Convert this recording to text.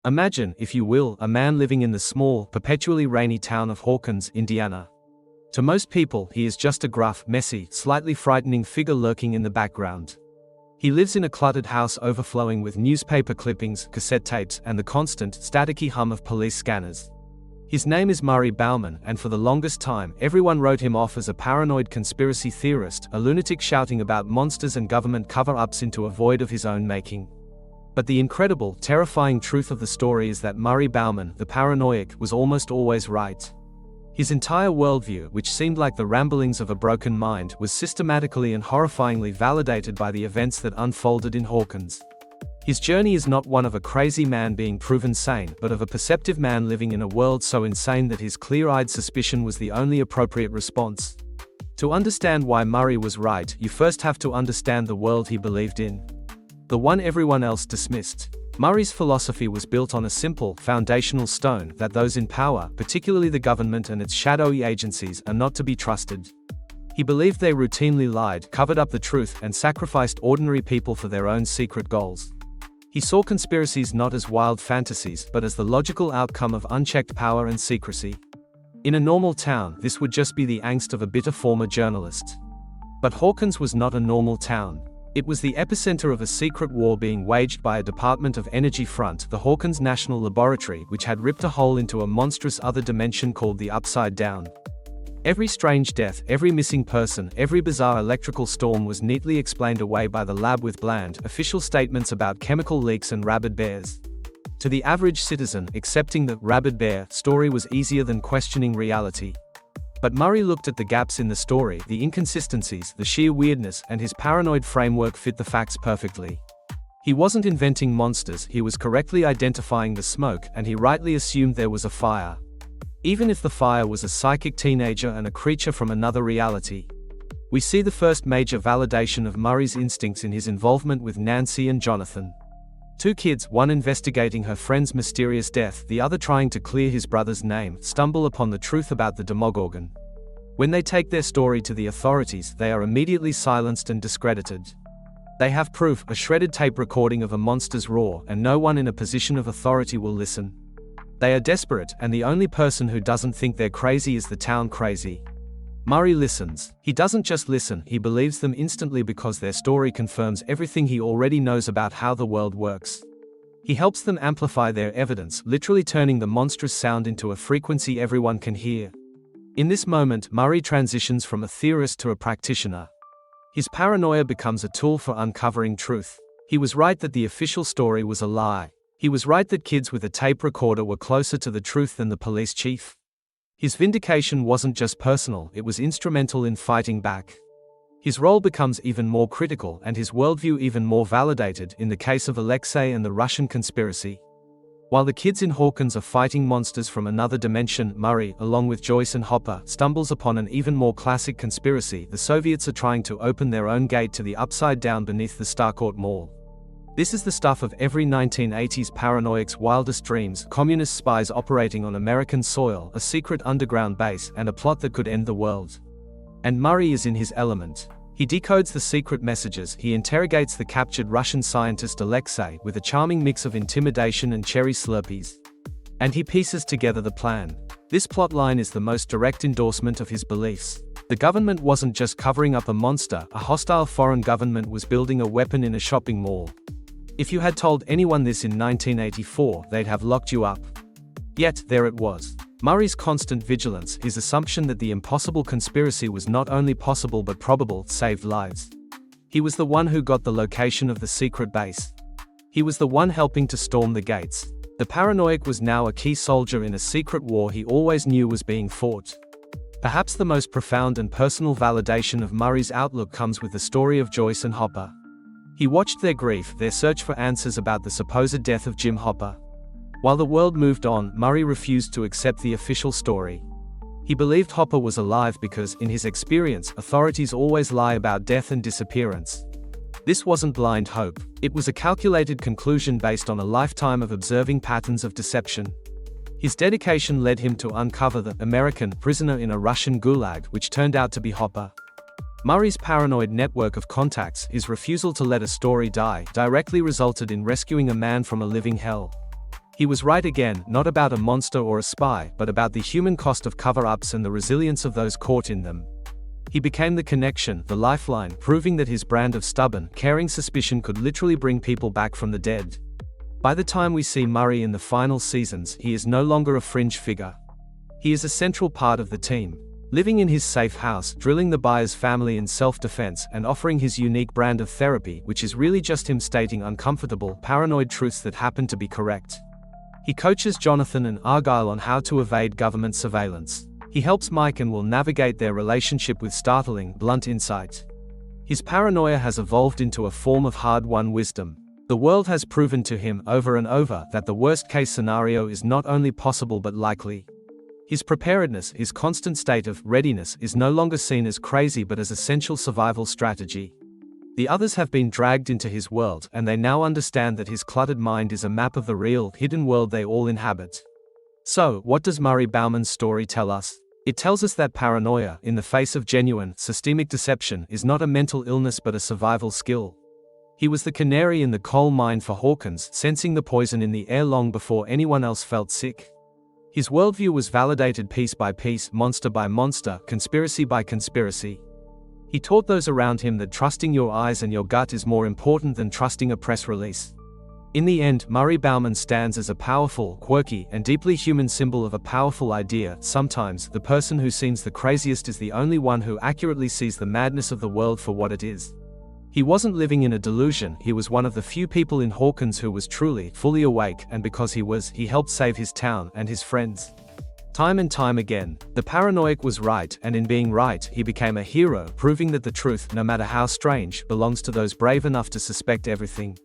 Imagine, if you will, a man living in the small, perpetually rainy town of Hawkins, Indiana. To most people, he is just a gruff, messy, slightly frightening figure lurking in the background. He lives in a cluttered house overflowing with newspaper clippings, cassette tapes, and the constant, staticky hum of police scanners. His name is Murray Bauman, and for the longest time, everyone wrote him off as a paranoid conspiracy theorist, a lunatic shouting about monsters and government cover-ups into a void of his own making. But the incredible, terrifying truth of the story is that Murray Bauman, the paranoiac, was almost always right. His entire worldview, which seemed like the ramblings of a broken mind, was systematically and horrifyingly validated by the events that unfolded in Hawkins. His journey is not one of a crazy man being proven sane, but of a perceptive man living in a world so insane that his clear-eyed suspicion was the only appropriate response. To understand why Murray was right, you first have to understand the world he believed in. The one everyone else dismissed. Murray's philosophy was built on a simple, foundational stone that those in power, particularly the government and its shadowy agencies, are not to be trusted. He believed they routinely lied, covered up the truth, and sacrificed ordinary people for their own secret goals. He saw conspiracies not as wild fantasies, but as the logical outcome of unchecked power and secrecy. In a normal town, this would just be the angst of a bitter former journalist. But Hawkins was not a normal town. It was the epicenter of a secret war being waged by a Department of Energy front, the Hawkins National Laboratory, which had ripped a hole into a monstrous other dimension called the Upside Down. Every strange death, every missing person, every bizarre electrical storm was neatly explained away by the lab with bland, official statements about chemical leaks and rabid bears. To the average citizen, accepting the rabid bear story was easier than questioning reality. But Murray looked at the gaps in the story, the inconsistencies, the sheer weirdness, and his paranoid framework fit the facts perfectly. He wasn't inventing monsters, he was correctly identifying the smoke, and he rightly assumed there was a fire. Even if the fire was a psychic teenager and a creature from another reality. We see the first major validation of Murray's instincts in his involvement with Nancy and Jonathan. Two kids, one investigating her friend's mysterious death, the other trying to clear his brother's name, stumble upon the truth about the Demogorgon. When they take their story to the authorities, they are immediately silenced and discredited. They have proof, a shredded tape recording of a monster's roar, and no one in a position of authority will listen. They are desperate, and the only person who doesn't think they're crazy is the town crazy. Murray listens. He doesn't just listen, he believes them instantly because their story confirms everything he already knows about how the world works. He helps them amplify their evidence, literally turning the monstrous sound into a frequency everyone can hear. In this moment, Murray transitions from a theorist to a practitioner. His paranoia becomes a tool for uncovering truth. He was right that the official story was a lie. He was right that kids with a tape recorder were closer to the truth than the police chief. His vindication wasn't just personal, it was instrumental in fighting back. His role becomes even more critical and his worldview even more validated in the case of Alexei and the Russian conspiracy. While the kids in Hawkins are fighting monsters from another dimension, Murray, along with Joyce and Hopper, stumbles upon an even more classic conspiracy. The Soviets are trying to open their own gate to the Upside Down beneath the Starcourt Mall. This is the stuff of every 1980s paranoiac's wildest dreams: communist spies operating on American soil, a secret underground base, and a plot that could end the world. And Murray is in his element. He decodes the secret messages, he interrogates the captured Russian scientist Alexei with a charming mix of intimidation and cherry slurpees. And he pieces together the plan. This plotline is the most direct endorsement of his beliefs. The government wasn't just covering up a monster, a hostile foreign government was building a weapon in a shopping mall. If you had told anyone this in 1984, they'd have locked you up. Yet, there it was. Murray's constant vigilance, his assumption that the impossible conspiracy was not only possible but probable, saved lives. He was the one who got the location of the secret base. He was the one helping to storm the gates. The paranoiac was now a key soldier in a secret war he always knew was being fought. Perhaps the most profound and personal validation of Murray's outlook comes with the story of Joyce and Hopper. He watched their grief, their search for answers about the supposed death of Jim Hopper. While the world moved on, Murray refused to accept the official story. He believed Hopper was alive because, in his experience, authorities always lie about death and disappearance. This wasn't blind hope. It was a calculated conclusion based on a lifetime of observing patterns of deception. His dedication led him to uncover the American prisoner in a Russian gulag, which turned out to be Hopper. Murray's paranoid network of contacts, his refusal to let a story die, directly resulted in rescuing a man from a living hell. He was right again, not about a monster or a spy, but about the human cost of cover-ups and the resilience of those caught in them. He became the connection, the lifeline, proving that his brand of stubborn, caring suspicion could literally bring people back from the dead. By the time we see Murray in the final seasons, he is no longer a fringe figure. He is a central part of the team, living in his safe house, drilling the buyer's family in self-defense, and offering his unique brand of therapy, which is really just him stating uncomfortable, paranoid truths that happen to be correct. He coaches Jonathan and Argyle on how to evade government surveillance. He helps Mike and will navigate their relationship with startling, blunt insight. His paranoia has evolved into a form of hard-won wisdom. The world has proven to him over and over that the worst-case scenario is not only possible but likely. His preparedness, his constant state of readiness, is no longer seen as crazy but as essential survival strategy. The others have been dragged into his world, and they now understand that his cluttered mind is a map of the real, hidden world they all inhabit. So, what does Murray Bauman's story tell us? It tells us that paranoia, in the face of genuine, systemic deception, is not a mental illness but a survival skill. He was the canary in the coal mine for Hawkins, sensing the poison in the air long before anyone else felt sick. His worldview was validated piece by piece, monster by monster, conspiracy by conspiracy. He taught those around him that trusting your eyes and your gut is more important than trusting a press release. In the end, Murray Bauman stands as a powerful, quirky, and deeply human symbol of a powerful idea. Sometimes, the person who seems the craziest is the only one who accurately sees the madness of the world for what it is. He wasn't living in a delusion, he was one of the few people in Hawkins who was truly, fully awake, and because he helped save his town and his friends. Time and time again, the Paranoiac was right, and in being right, he became a hero, proving that the truth, no matter how strange, belongs to those brave enough to suspect everything.